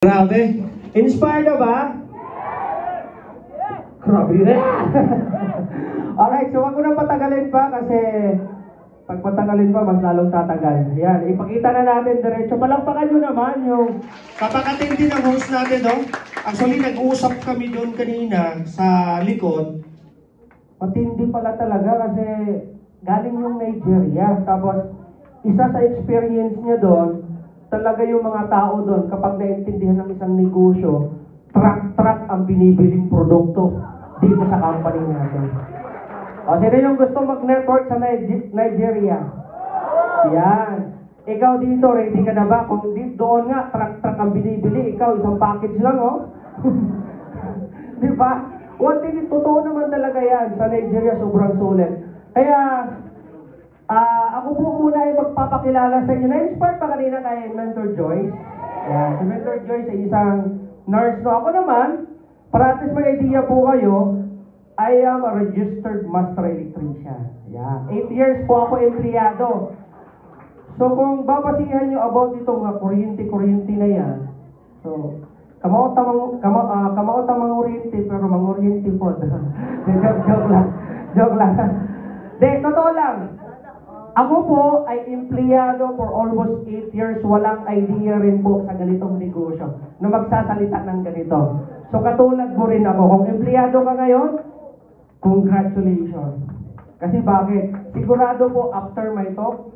Grabe. Inspired na ba? Grabe rin. Alright, so wag ko na patagalin pa kasi pag patagalin pa, mas lalong tatagal. Yan, ipakita na natin diretso. Palakpakan nyo naman yung kapakatindi ng host natin, no? Actually, nag-uusap kami doon kanina sa likod. Matindi pala talaga kasi galing yung Nigeria. Tapos, isa sa experience niya doon, talaga yung mga tao doon, kapag naintindihan ng isang negosyo, truck ang binibiling produkto dito sa company natin. O, sino yung gusto mag-network sa Nigeria? Yan. Ikaw dito, ready ka na ba? Kung doon nga, truck ang binibili, ikaw isang package lang, oh. Di ba? Totoo naman talaga yan. Sa Nigeria, sobrang sulit. Kaya, ako po muna ay magpapakilala sa inyo. Na-inspire pa kanina kay Mentor Joyce. Yan. Si Mentor Joyce ay isang nurse. No, ako naman, para at least may idea po kayo, I am a registered master electrician. Yan. 8 years po ako empleyado. So kung babasihan nyo about itong kuryente na yan, so, kamaot ang oriente, pero mang-oriente po. Joke lang. Totoo lang. Ako po ay empleyado for almost 8 years. Walang idea rin po sa ganitong negosyo na magsasalita ng ganito. So katulad mo rin ako. Kung empleyado ka ngayon, congratulations. Kasi bakit? Sigurado po after my talk,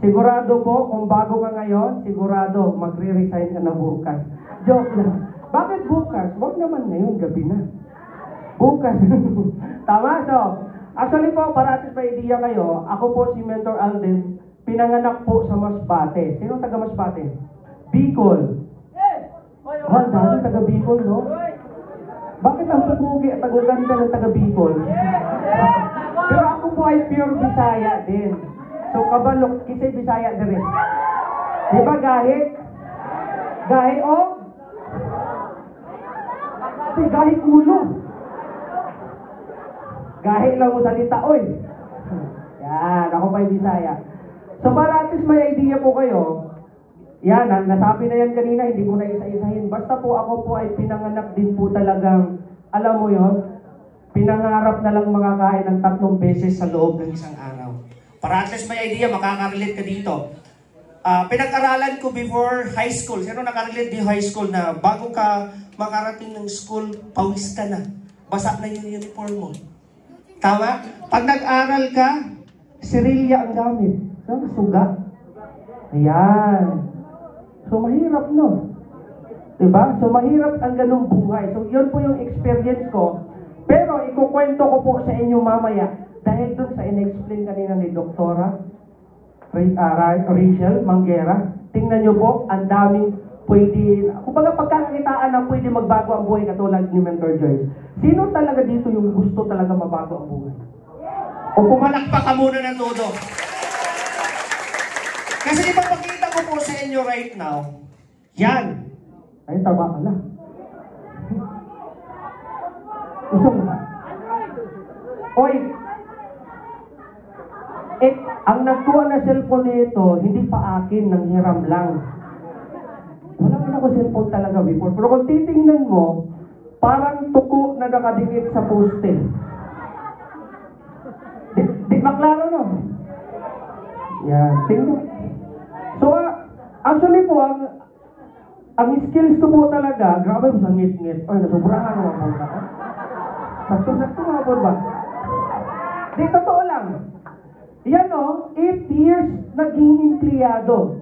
sigurado po kung bago ka ngayon, sigurado magre-resign ka na bukas. Joke lang. Bakit bukas? Wag naman ngayon, gabi na. Bukas. Tama? So, actually po, para at may idea kayo, ako po si Mentor Alden, pinanganak po sa Masbate. Sino taga Masbate? Bicol. Oh, dahil taga Bicol, no? Bakit ang pupugi at ang ganda ng taga Bicol? Pero ako po ay pure Bisaya din. So, kabalok, kisay Bisaya din rin. Di ba, gahi? Gahi o? Kasi gahi ulo. Gahi lang mo salita, oy. Yan, ako pa yung Bisaya. So para at least may idea po kayo, yan, nasabi na yan kanina, hindi ko na isa-isahin. Basta po ako po ay pinanganak din po talagang, alam mo yon, pinangarap na lang makakain ng 3 beses sa loob ng isang araw. Para at least may idea, makaka-relate ka dito. Pinag-aralan ko before high school. Sino nakarelate di high school na bago ka makarating ng school, pawis ka na. Basa na yung uniform mo. Tama? Pag nag-aral ka, sirilya ang gamit. Suga. Ayan. So, mahirap, no? Diba? So, mahirap ang ganung buhay. So, yun po yung experience ko. Pero, ikukwento ko po sa inyo mamaya. Dahil dun sa in-explain kanina ni Doktora Rachel Manguera. Tingnan nyo po, ang daming pwede, kumbaga pagkakakitaan na pwede magbago ang buhay katulad ni Mentor Joyce. Sino talaga dito yung gusto talaga mabago ang buhay? O pumalakpak ka muna ng todo. Kasi ipapakita ko po sa inyo right now, yan. Ay, tama ka lang. Oy, ang nagkuha na cellphone nito, hindi pa akin, nang hiram lang. Wala man ako cellphone talaga before. Pero kung titingnan mo, parang tuko na nakadikit sa poste. Di maklaro, no? Yan, tingnan. So, actually po, ang skills ko po talaga, grabe mo sa ngit-ngit. Ay, nasubrahan mo ako. Sakto-sakto nga po ba? Di, totoo lang. Yan o, 8 years naging empleyado.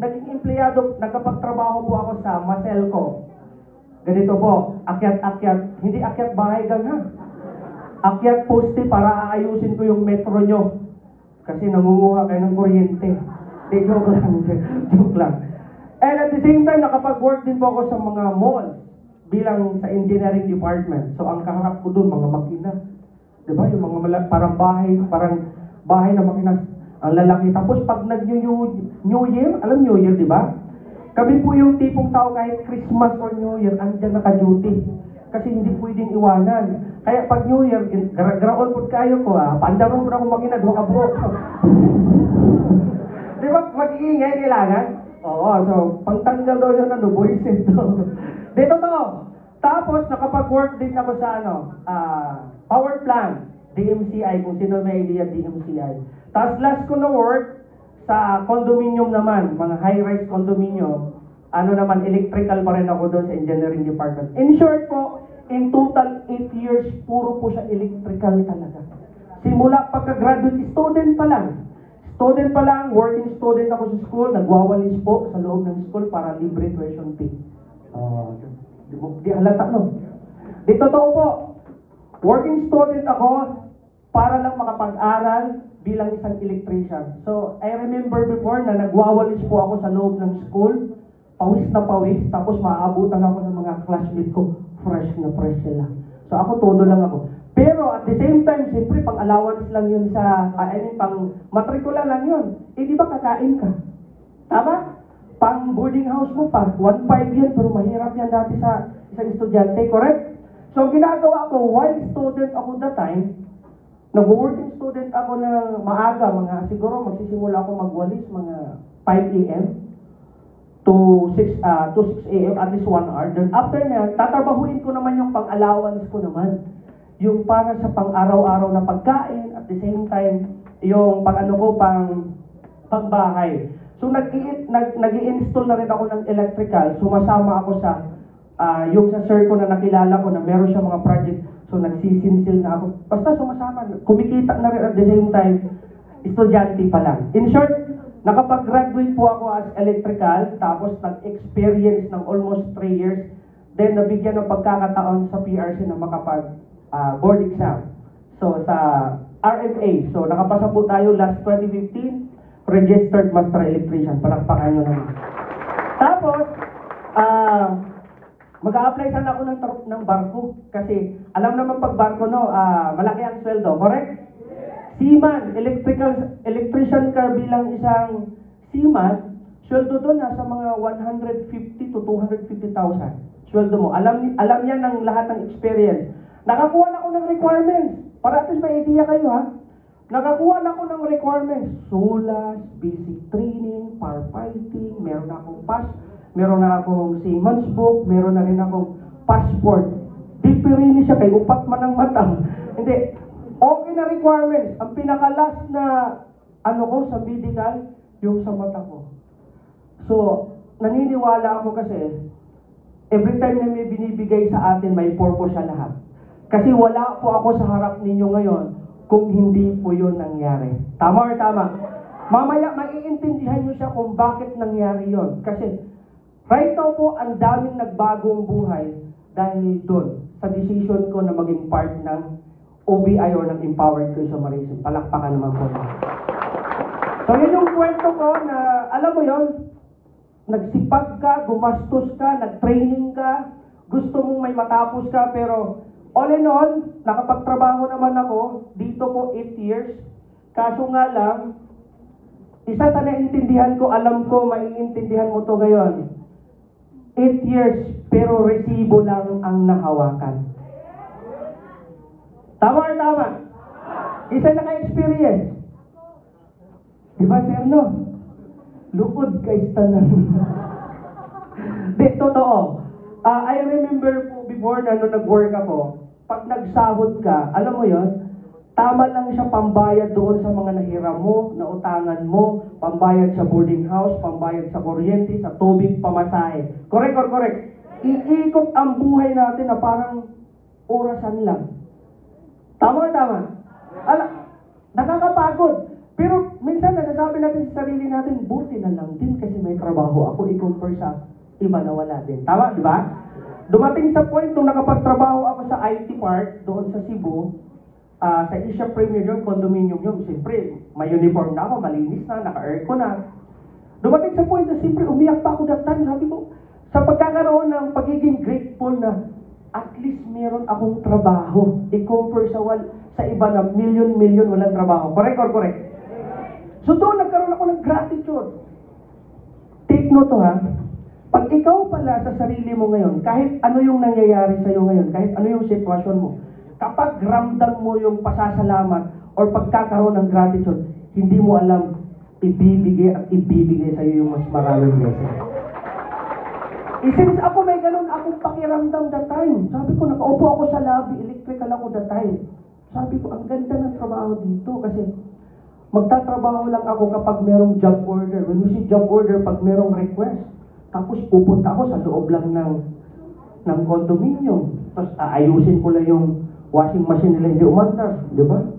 Nagkapagtrabaho po ako sa Maselco. Ganito po, akyat-akyat. Hindi akyat bahay gang ha. Akyat poste para aayusin ko yung metro nyo. Kasi nangunguha kayo ng kuryente. Di, joke lang. And at the same time, nakapag-work din po ako sa mga mall bilang sa engineering department. So, ang kaharap ko doon, mga makina. Diba? Yung mga parang bahay na makina. Ang lalaki. Tapos pag nag-New Year, alam New Year, di ba? Kami po yung tipong tao kahit Christmas or New Year, andyan naka-duty. Kasi hindi pwedeng iwanan. Kaya pag New Year, graon po kayo ko, pandaron po na akong makina, 2 kabro. Di ba, mag-iingay kailangan? Oo, so, pangtanggal daw yun, voice ito. Dito to. Tapos, nakapag-work din ako sa power plant, DMCI, kung sino may idea DMCI. Tapos last ko na work sa condominium naman, mga high-rise condominium, naman, electrical pa rin ako doon sa engineering department. In short po, in total 8 years, puro po siya electrical talaga. Simula pagka-graduate student pa lang. Working student ako sa school, nagwawalis po sa loob ng school para libre tuition fee. Di halata, no? Di totoo po, working student ako para lang makapag-aral bilang isang electrician. So, I remember before na nagwawalis po ako sa loob ng school, pawis na pawis, tapos maaabutan ako ng mga classmates ko, fresh na fresh sila. So, ako todo lang ako. Pero at the same time, siyempre, pang allowance lang yun pang matrikula lang yun. Eh, di ba kakain ka? Tama? Pang boarding house mo pa, 1.5 yan, pero mahirap yan dati sa isang estudyante, correct? So, ang ginagawa ko, while student ako that time, nag-working student ako ng maaga, siguro magsisimula ako magwalis, mga 5 a.m. to 6 a.m., at least 1 hour. Then after na, tatrabahuin ko naman yung pang-allowance ko naman. Yung para sa pang-araw-araw na pagkain, at the same time, yung pangbahay. So, nag-i-install na rin ako ng electrical. Sumasama ako sa, yung sa sir ko na nakilala ko na meron siya mga project. So, nagsisinsil na ako. Basta sumasama, kumikita na rin at the same time, estudyante pa lang. In short, nakapag-graduate po ako as electrical, tapos nag-experience ng almost 3 years. Then, nabigyan ng pagkakataon sa PRC na board exam. So, sa RMA. So, nakapasa po tayo last 2015, registered master electrician. Palakpakan nyo naman. Tapos, mag-a-apply sana ako ng barko. Kasi, alam naman pag barko, no, malaki ang sweldo. Correct? Seaman, electrician ka bilang isang seaman, sweldo doon nasa mga 150 to 250,000. Sweldo mo. Alam niya ng lahat ng experience. Nakakuha na ako ng requirements. Para at least may idea kayo, ha? Nakakuha na ako ng requirements. SOLAS, basic training, firefighting, meron na akong seaman's book, meron na rin akong passport. Di pirini siya kay upat man ang mata. Hindi. Okay na requirements. Ang pinaka-last na sa medical, yung sa mata ko. So, naniniwala ako kasi every time na may binibigay sa atin, may purpose siya lahat. Kasi wala po ako sa harap ninyo ngayon kung hindi po yun nangyari. Tama or tama? Mamaya, maiintindihan nyo siya kung bakit nangyari yun. Kasi, right now po, ang daming nagbagong buhay dahil doon, sa decision ko na maging part ng OBI or ng Empowered Consumerism. Palakpakan naman po. So, yun yung kwento ko na, alam mo yun, nagsipag ka, gumastos ka, nag-training ka, gusto mong may matapos ka, pero all in all, nakapagtrabaho naman ako, dito po 8 years. Kaso nga lang, isa sa naintindihan ko, alam ko, maiintindihan mo to ngayon. 8 years, pero resibo lang ang nahawakan. Tama or tama? Isa naka-experience. Diba, sir, no? Lukod guys, tanan. Di, totoo. I remember po before na nung nag-work ako, pag nagsahod ka, alam mo yon, tama lang siya pambayad doon sa mga nahiram mo, nautangan mo, pambayad sa boarding house, pambayad sa kuryente, sa tubig, pamasahe. Correct or correct? Iikot ang buhay natin na parang orasan lang. Tama or tama? Nakakapagod. Pero minsan nasasabi natin sa sarili natin, buti na lang din kasi may trabaho ako i-compare sa iba na wala din. Tama, di ba? Dumating sa point nung nakapagtrabaho ako sa IT Park, doon sa Cebu, sa Asia Premier yung condominium yun. Siyempre, may uniform na ako, malinis na, naka-aircon na. Dumating sa point na siyempre, umiyak pa ako that time. Sabi ko, sa pagkakaroon ng pagiging grateful na at least meron akong trabaho. I-compare sa iba na million walang trabaho. Correct or correct? So doon nagkaroon ako ng gratitude. Take note to, ha? Pag ikaw pala sa sarili mo ngayon, kahit ano yung nangyayari sa'yo ngayon, kahit ano yung sitwasyon mo, kapag ramdam mo yung pasasalamat or pagkakaroon ng gratitude, hindi mo alam, ibibigay sa'yo yung mas maraming blessings. Since ako may may ganun akong pakiramdam that time. Sabi ko, nakaupo ako sa lobby, electrical ako that time. Sabi ko, ang ganda ng trabaho dito kasi magtatrabaho lang ako kapag merong job order. When you see job order, pag merong request, tapos pupunta ako sa loob lang ng condominium. Tapos aayusin ko lang yung washing machine nila hindi umandar. Di ba?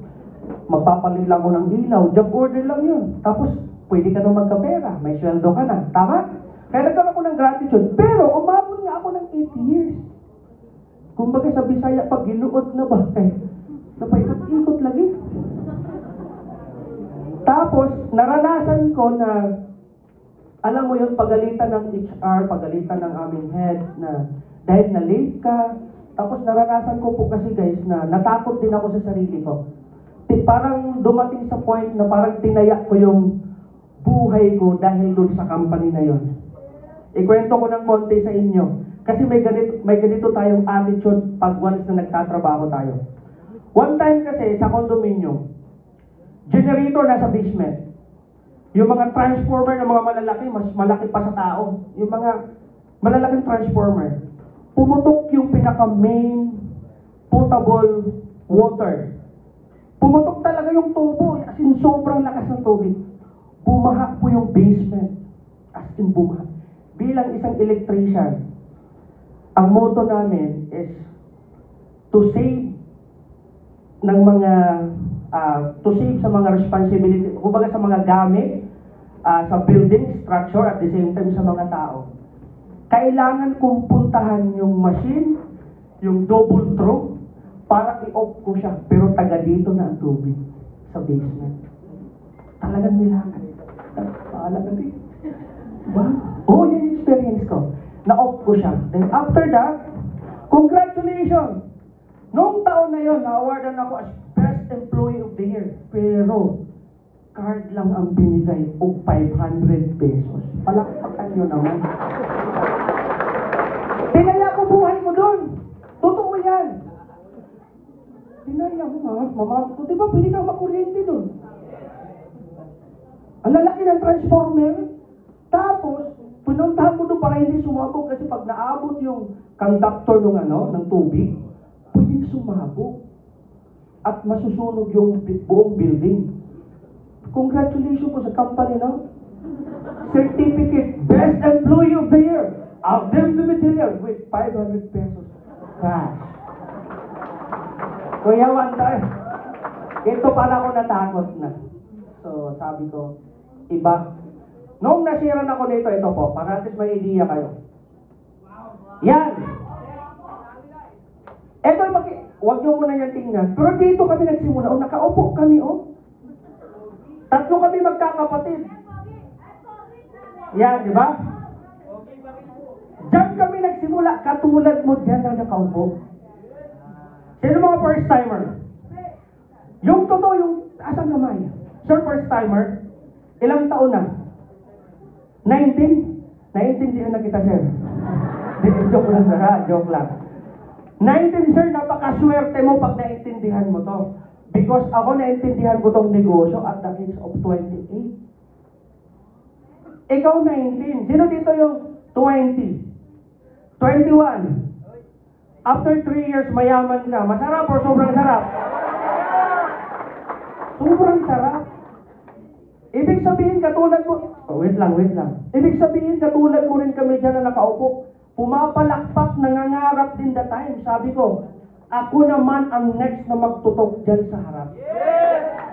Magpapalit lang ako ng ilaw. Job order lang yun. Tapos, pwede ka na magkapera. May sweldo ka na. Tama? Kaya nagkaroon ako ng gratitude. Pero, umabot nga ako ng 8 years. Kumbaga sa Bisaya, pag ginuot na ba? Napaikot-ikot lagi. Tapos, naranasan ko na, alam mo yun, pagalitan ng HR, pagalitan ng aming head, na dahil na late ka. Tapos, naranasan ko po kasi guys, na natakot din ako sa sarili ko. Parang dumating sa point na parang tinayak ko yung buhay ko dahil doon sa company na yon. Ikwento ko ng konti sa inyo. Kasi may ganito tayong attitude pag once na nagtatrabaho tayo. One time kasi sa condominium, generator nasa basement. Yung mga transformer ng mga malalaki, mas malaki pa sa tao. Yung mga malalaking transformer. Pumutok yung pinaka-main potable water. Pumutok talaga yung tubo, as in sobrang lakas ng tubig. Bumaha po yung basement, as in bumaha. Bilang isang electrician, ang motto namin is to save ng mga, to save sa mga responsibility, kumbaga sa mga gamit, sa building structure at the same time sa mga tao. Kailangan kong puntahan yung machine, yung double throw, para i-off ko siya, pero taga dito na ang tubig sa basement. Talagang nilakad. Paalam na rin. Diba? Oh, yun yung experience ko. Na-off ko siya. Then after that, congratulations! Noong taon na yun, na-awardan ako as Best Employee of the Year. Pero, card lang ang binigay o 500 pesos. Palakpakan nyo naman. Tinaya ko buhay ko doon. Totoo yan. Tinaya mo nga, mama ko, di ba pwede kang makuryente doon? Ang lalaki ng transformer. Tapos, pinuntahan mo doon para hindi sumabog kasi pag naabot yung conductor ng tubig, pwedeng sumabog. At masusunog yung buong building. Congratulations po sa company, no? Certificate, Best Employee of the Year. Them to be delivered with 500 pesos cash. Kuya Wanda, ito para ako natakot na. So, sabi ko, iba. Noong nasiran ako nito, ito po, para at least may idea kayo. Yan. Ito, huwag nyo muna yan tingnan. Pero dito kami nagsimula. O, nakaupo kami, o. Tatlo kami magkakapatid. Yan, di ba? Diyan kami nagsimula. Katulad mo dyan na nakaupo. Sino mga first timer? Yung totoo, yung asang namay. Sir, first timer, ilang taon na? 19? Naintindihan na kita, sir. Joke lang, sir, ha? Joke lang. 19, sir, napakaswerte mo pag naintindihan mo to. Because ako naintindihan ko tong negosyo at the age of 28. Ikaw 19. Sino dito yung 20? 21. After 3 years, mayaman ka. Masarap o sobrang sarap? Sobrang sarap. Ibig sabihin, katulad mo... Oh, wait lang. Ibig sabihin, katulad mo rin kami dyan na nakaupo. Pumapalakpak, nangangarap din the time. Sabi ko, ako naman ang next na magtutok dyan sa harap.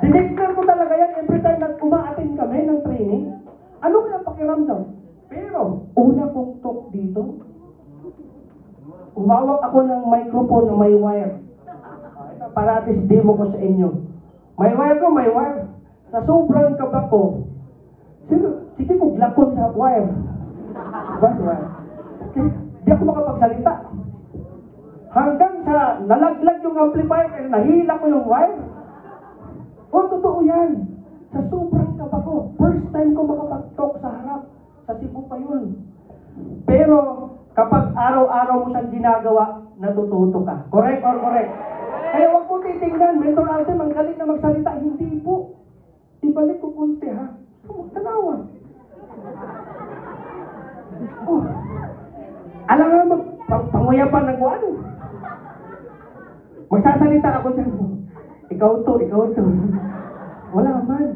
Dinignan ko talaga yan every time na umaatin kami ng training. Ano kaya pakiramdam? Pero, una kong talk dito, umawak ako ng microphone na may wire. Para at least demo ko sa inyo. May wire. Sa sobrang kaba ko, sige ko glakon sa wire. Di ako makapagsalita. Hanggang sa nalaglag yung amplifier, nahila ko yung wire. O, totoo yan. Sa sobrang kaba ko, first time ko makapag-talk sa harap. Sa Cebu pa yun. Pero, kapag araw-araw mo siyang ginagawa, natututo ka. Correct or correct? Kaya huwag mo titingnan, mentor Altem, ang galing na magsalita. Hindi po. Ibalik ko kunti, ha? Tanawa. Oh. Alam nga, panguyapan ng ano. Magsasalita ako dyan. Ikaw to. Wala man.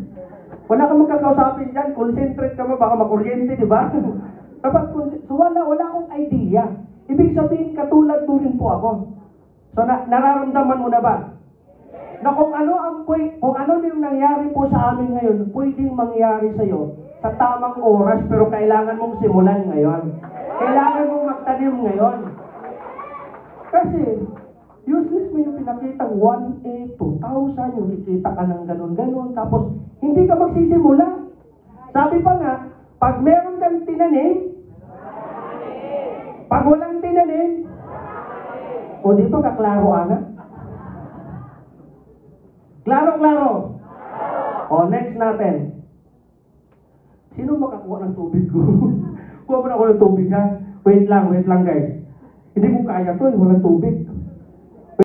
Wala kang magkakausapin dyan. Concentrate ka mo, baka makuryente, di ba? Dapat, so wala akong idea. Ibig sabihin, katulad mo rin po ako. So, nararamdaman mo na ba? Na kung ano yung nangyari po sa amin ngayon, pwedeng mangyari sa'yo sa tamang oras, pero kailangan mong simulan ngayon. Kailangan mong magtanim ngayon. Kasi, useless mo yung pinakitang 1A, 2,000, yung kikita ka ng ganun-ganun, tapos hindi ka magsisimula. Sabi pa nga, pag meron kang tinanim, pag walang tinanim, o di ba kaklaro, anak? Klaro. O, next natin. Sino makakuha ng tubig ko? Kuha mo na ako ng tubig, ha? Wait lang, guys. Hindi ko kaya to, walang tubig.